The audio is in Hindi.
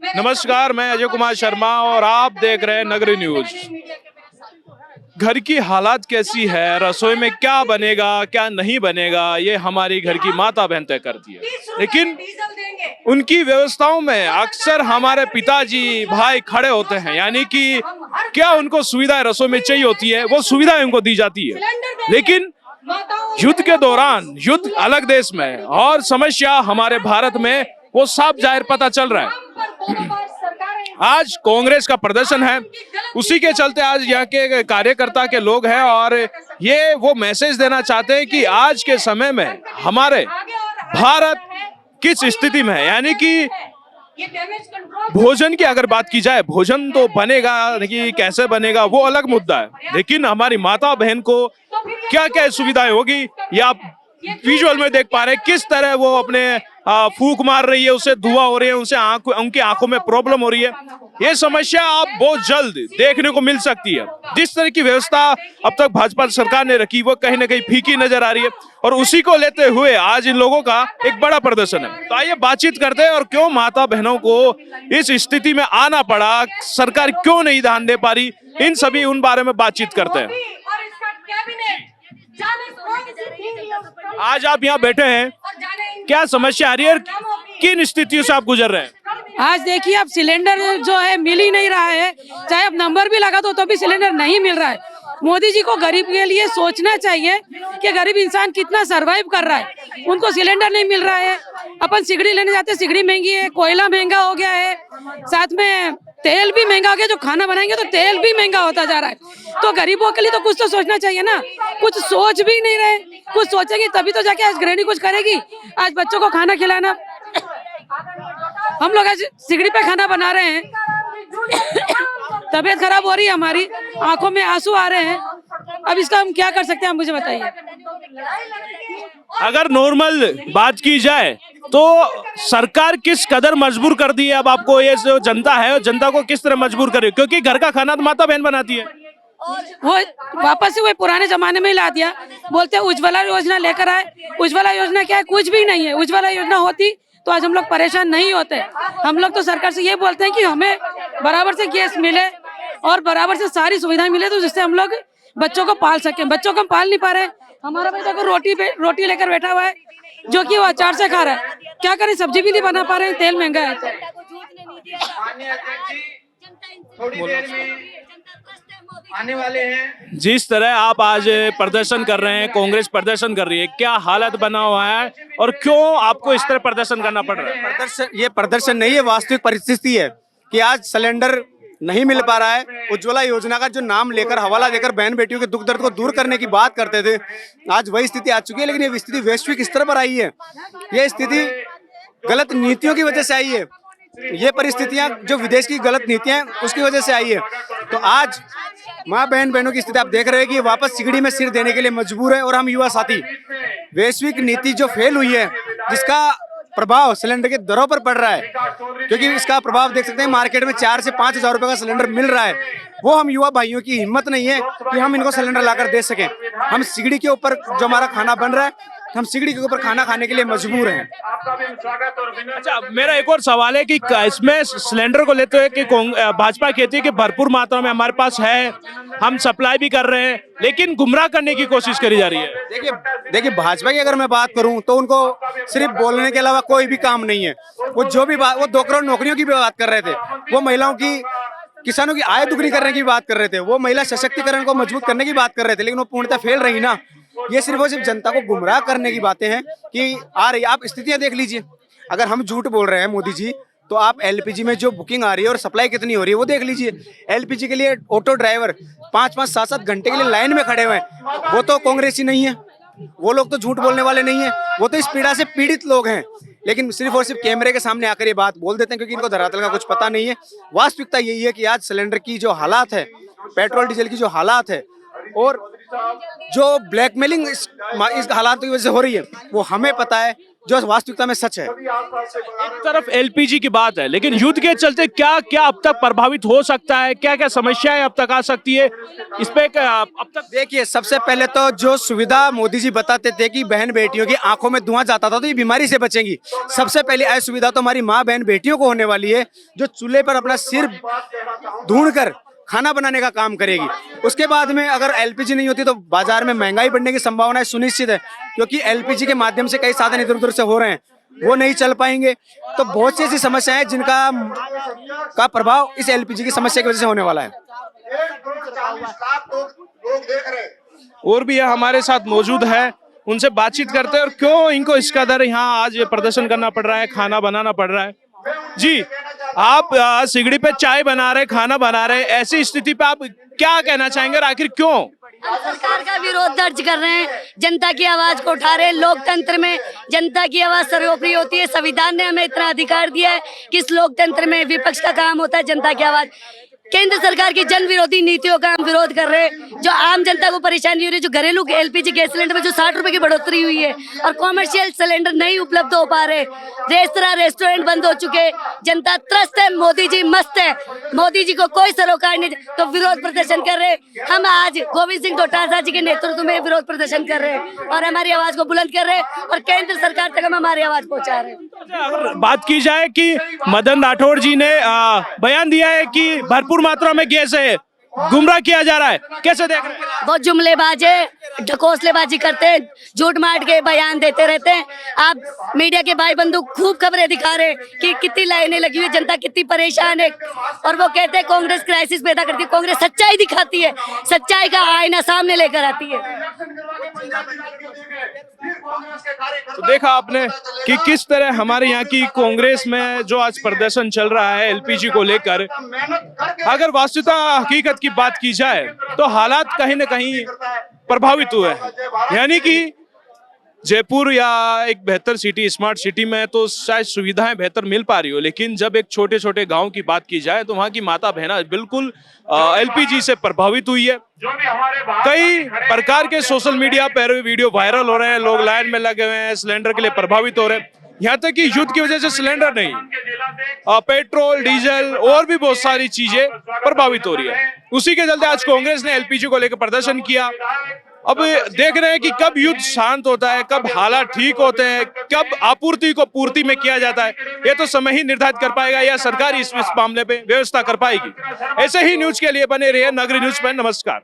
नमस्कार, मैं अजय कुमार शर्मा और आप देख रहे हैं नगरी न्यूज। घर की हालात कैसी है, रसोई में क्या बनेगा क्या नहीं बनेगा, ये हमारी घर की माता बहन तय करती है। लेकिन उनकी व्यवस्थाओं में अक्सर हमारे पिताजी भाई खड़े होते हैं, यानी कि क्या उनको सुविधाएं रसोई में चाहिए होती है वो सुविधाएं उनको दी जाती है। लेकिन युद्ध के दौरान, युद्ध अलग देश में और समस्या हमारे भारत में, वो साफ जाहिर पता चल रहा है। आज कांग्रेस का प्रदर्शन है, उसी के चलते आज यहाँ के कार्यकर्ता के लोग हैं और ये वो मैसेज देना चाहते हैं कि आज के समय में हमारे भारत किस स्थिति में है। यानी कि भोजन की अगर बात की जाए, भोजन तो बनेगा, कि कैसे बनेगा वो अलग मुद्दा है, लेकिन हमारी माता बहन को क्या क्या सुविधाएं होगी ये आप विजुअल में देख पा रहे हैं। किस तरह वो अपने फूंक मार रही है, उसे धुआं हो रही है, उनसे उनकी आंखों में प्रॉब्लम हो रही है। ये समस्या आप बहुत जल्द देखने को मिल सकती है। जिस तरह की व्यवस्था अब तक भाजपा सरकार ने रखी वो कहीं ना कहीं फीकी नजर आ रही है और उसी को लेते हुए आज इन लोगों का एक बड़ा प्रदर्शन है। तो आइए बातचीत करते हैं और क्यों माता बहनों को इस स्थिति में आना पड़ा, सरकार क्यों नहीं ध्यान दे पा रही, इन सभी उन बारे में बातचीत करते हैं। आज आप यहाँ बैठे हैं, क्या समस्या आ रही है, किन स्थितियों से आप गुजर रहे हैं? आज देखिए, अब सिलेंडर जो है मिल ही नहीं रहा है, चाहे अब नंबर भी लगा दो तो भी सिलेंडर नहीं मिल रहा है। मोदी जी को गरीब के लिए सोचना चाहिए कि गरीब इंसान कितना सरवाइव कर रहा है। उनको सिलेंडर नहीं मिल रहा है, अपन सिगड़ी लेने जाते हैं, सिगड़ी महंगी है, कोयला महंगा हो गया है, साथ में तेल भी महंगा हो गया। जो खाना बनाएंगे तो तेल भी महंगा होता जा रहा है। तो गरीबों के लिए तो कुछ तो सोचना चाहिए ना, कुछ सोच भी नहीं रहे। कुछ सोचेंगे तभी तो जाके आज गृहिणी कुछ करेगी। आज बच्चों को खाना खिलाना, हम लोग आज सिगड़ी पे खाना बना रहे हैं, तबीयत खराब हो रही है, हमारी आंखों में आंसू आ रहे हैं। अब इसका हम क्या कर सकते हैं, आप मुझे बताइए। अगर नॉर्मल बात की जाए तो सरकार किस कदर मजबूर कर दी है अब आपको, ये जो जनता है जनता को किस तरह मजबूर करे, क्योंकि घर का खाना तो माता बहन बनाती है। वो वापस से वही पुराने जमाने में ही ला दिया। बोलते हैं उज्ज्वला योजना लेकर आए। उज्ज्वला योजना क्या है? कुछ भी नहीं है। उज्ज्वला योजना होती तो आज हम लोग परेशान नहीं होते। हम लोग तो सरकार से ये बोलते हैं कि हमें बराबर से गैस मिले और बराबर से सारी सुविधाएं मिले, तो जिससे हम लोग बच्चों को पाल सके। बच्चों को हम पाल नहीं पा रहे। हमारा बेटा को रोटी लेकर बैठा हुआ है, जो कि वो अचार से खा रहा है। क्या करें, सब्जी भी नहीं बना पा रहे हैं, तेल महंगा है। तो आने वाले हैं। जिस तरह आप आज प्रदर्शन कर रहे हैं, कांग्रेस प्रदर्शन कर रही है, क्या हालत बना हुआ है और क्यों आपको इस तरह प्रदर्शन करना पड़ रहा है? ये प्रदर्शन नहीं है, वास्तविक परिस्थिति है कि आज सिलेंडर नहीं मिल पा रहा है। उज्ज्वला योजना का जो नाम लेकर, हवाला देकर बहन बेटियों के दुख दर्द को दूर करने की बात करते थे, आज वही स्थिति आ चुकी है। लेकिन ये स्थिति वैश्विक स्तर पर आई है। ये स्थिति गलत नीतियों की वजह से आई है। ये परिस्थितियां जो विदेश की गलत नीतियां उसकी वजह से आई है। तो आज माँ बहनों की स्थिति आप देख रहे हैं कि वापस सिगड़ी में सिर देने के लिए मजबूर है। और हम युवा साथी, वैश्विक नीति जो फेल हुई है, जिसका प्रभाव सिलेंडर के दरों पर पड़ रहा है, क्योंकि इसका प्रभाव देख सकते हैं, मार्केट में 4 से 5 हजार रुपए का सिलेंडर मिल रहा है। वो हम युवा भाइयों की हिम्मत नहीं है कि हम इनको सिलेंडर लाकर दे सकें। हम सिगड़ी के ऊपर जो हमारा खाना बन रहा है, हम सिगड़ी के ऊपर खाना खाने के लिए मजबूर हैं। अच्छा, मेरा एक और सवाल है कि इसमें सिलेंडर को लेते हुए कि भाजपा कहती है कि भरपूर मात्रा में हमारे पास है, हम सप्लाई भी कर रहे हैं, लेकिन गुमराह करने की कोशिश करी जा रही है। देखिए भाजपा की अगर मैं बात करूं तो उनको सिर्फ बोलने के अलावा कोई भी काम नहीं है। वो जो भी बात, वो 2 करोड़ नौकरियों की भी बात कर रहे थे, वो महिलाओं की, किसानों की आय दुगनी करने की बात कर रहे थे, वो महिला सशक्तिकरण को मजबूत करने की बात कर रहे थे, लेकिन वो पूर्णतः फेल रही ना। ये सिर्फ और सिर्फ जनता को गुमराह करने की बातें हैं कि आ रही। आप स्थितियां देख लीजिए, अगर हम झूठ बोल रहे हैं मोदी जी, तो आप एलपीजी में जो बुकिंग आ रही है और सप्लाई कितनी हो रही है वो देख लीजिए। एलपीजी के लिए ऑटो ड्राइवर 5-5, 7-7 घंटे के लिए लाइन में खड़े हुए हैं। वो तो कांग्रेसी नहीं है, वो लोग तो झूठ बोलने वाले नहीं है, वो तो इस पीड़ा से पीड़ित लोग हैं। लेकिन सिर्फ और सिर्फ कैमरे के सामने आकर ये बात बोल देते हैं, क्योंकि इनको धरातल का कुछ पता नहीं है। वास्तविकता यही है कि आज सिलेंडर की जो हालात है, पेट्रोल डीजल की जो हालात है और जो ब्लैकमेलिंग इस हालात की वजह से हो रही है, वो हमें पता है, जो वास्तविकता में सच है। एक तरफ एलपीजी की बात है, लेकिन युद्ध के चलते क्या क्या अब तक प्रभावित हो सकता है, क्या क्या समस्याएं अब तक आ सकती है, इस पे अब तक देखिए, सबसे पहले तो जो सुविधा मोदी जी बताते थे कि बहन बेटियों की आंखों में धुआं जाता था तो ये बीमारी से बचेंगी, सबसे पहले असुविधा तो हमारी माँ बहन बेटियों को होने वाली है, जो चूल्हे पर अपना सिर ढूंढ कर खाना बनाने का काम करेगी। उसके बाद में अगर एलपीजी नहीं होती तो बाजार में महंगाई बढ़ने की संभावना सुनिश्चित है, क्योंकि एलपीजी के माध्यम से कई साधन इधर उधर से हो रहे हैं, वो नहीं चल पाएंगे। तो बहुत सी ऐसी समस्याएं हैं जिनका प्रभाव इस एलपीजी की समस्या की वजह से होने वाला है। और भी हमारे साथ मौजूद है, उनसे बातचीत करते हैं और क्यों इनको इस कदर यहाँ आज प्रदर्शन करना पड़ रहा है, खाना बनाना पड़ रहा है। जी, आप सिगड़ी पे चाय बना रहे, खाना बना रहे, ऐसी स्थिति पे आप क्या कहना चाहेंगे और आखिर क्यों? हम सरकार का विरोध दर्ज कर रहे हैं, जनता की आवाज को उठा रहे हैं। लोकतंत्र में जनता की आवाज सर्वोपरि होती है। संविधान ने हमें इतना अधिकार दिया है कि इस लोकतंत्र में विपक्ष का काम होता है जनता की आवाज। केंद्र सरकार की जन विरोधी नीतियों का हम विरोध कर रहे हैं, जो आम जनता को परेशानी हो रही है। जो घरेलू एलपीजी गैस सिलेंडर में जो 60 रुपए की बढ़ोतरी हुई है और कॉमर्शियल सिलेंडर नहीं उपलब्ध हो पा रहे, रेस्तरां रेस्टोरेंट बंद हो चुके, जनता त्रस्त है, मोदी जी मस्त है, मोदी जी को कोई सरोकार नहीं, तो विरोध प्रदर्शन कर रहे हैं। हम आज गोविंद सिंह डोटासरा जी के नेतृत्व में विरोध प्रदर्शन कर रहे हैं और हमारी आवाज को बुलंद कर रहे हैं और केंद्र सरकार तक हम हमारी आवाज पहुंचा रहे हैं। अगर बात की जाए कि मदन राठौड़ जी ने बयान दिया है कि भरपूर मात्रा में गैस है, गुमराह किया जा रहा है, कैसे देख रहे हैं? बहुत जुमलेबाज है, ढकोसलेबाजी करते हैं, झूठ मार के बयान देते रहते हैं। आप मीडिया के भाई बंधु खूब खबरें दिखा रहे हैं कि कितनी लाइनें लगी हुई, जनता कितनी परेशान है, और वो कहते हैं कांग्रेस क्राइसिस पैदा करती है। कांग्रेस सच्चाई दिखाती है, सच्चाई का आईना सामने लेकर आती है। तो देखा आपने कि किस तरह हमारे यहाँ की कांग्रेस में जो आज प्रदर्शन चल रहा है एलपीजी को लेकर, अगर वास्तविकता हकीकत की बात की जाए तो हालात कहीं ना कहीं प्रभावित हुए हैं। यानी कि जयपुर या एक बेहतर सिटी, स्मार्ट सिटी में तो शायद सुविधाएं बेहतर मिल पा रही हो, लेकिन जब एक छोटे छोटे गांव की बात की जाए तो वहां की माता बहना बिल्कुल एलपीजी से प्रभावित हुई है। कई प्रकार के सोशल मीडिया पर वीडियो वायरल हो रहे हैं, लोग लाइन में लगे हुए हैं, सिलेंडर के लिए प्रभावित हो रहे हैं। यहाँ तक कि युद्ध की वजह से सिलेंडर नहीं, पेट्रोल, डीजल और भी बहुत सारी चीजें प्रभावित हो रही है। उसी के चलते आज कांग्रेस ने एलपीजी को लेकर प्रदर्शन किया। अब देख रहे हैं कि कब युद्ध शांत होता है, कब हालात ठीक होते हैं, कब आपूर्ति को पूर्ति में किया जाता है, ये तो समय ही निर्धारित कर पाएगा या सरकार इस मामले पे व्यवस्था कर पाएगी। ऐसे ही न्यूज के लिए बने रहिए नगरी न्यूज पर। नमस्कार।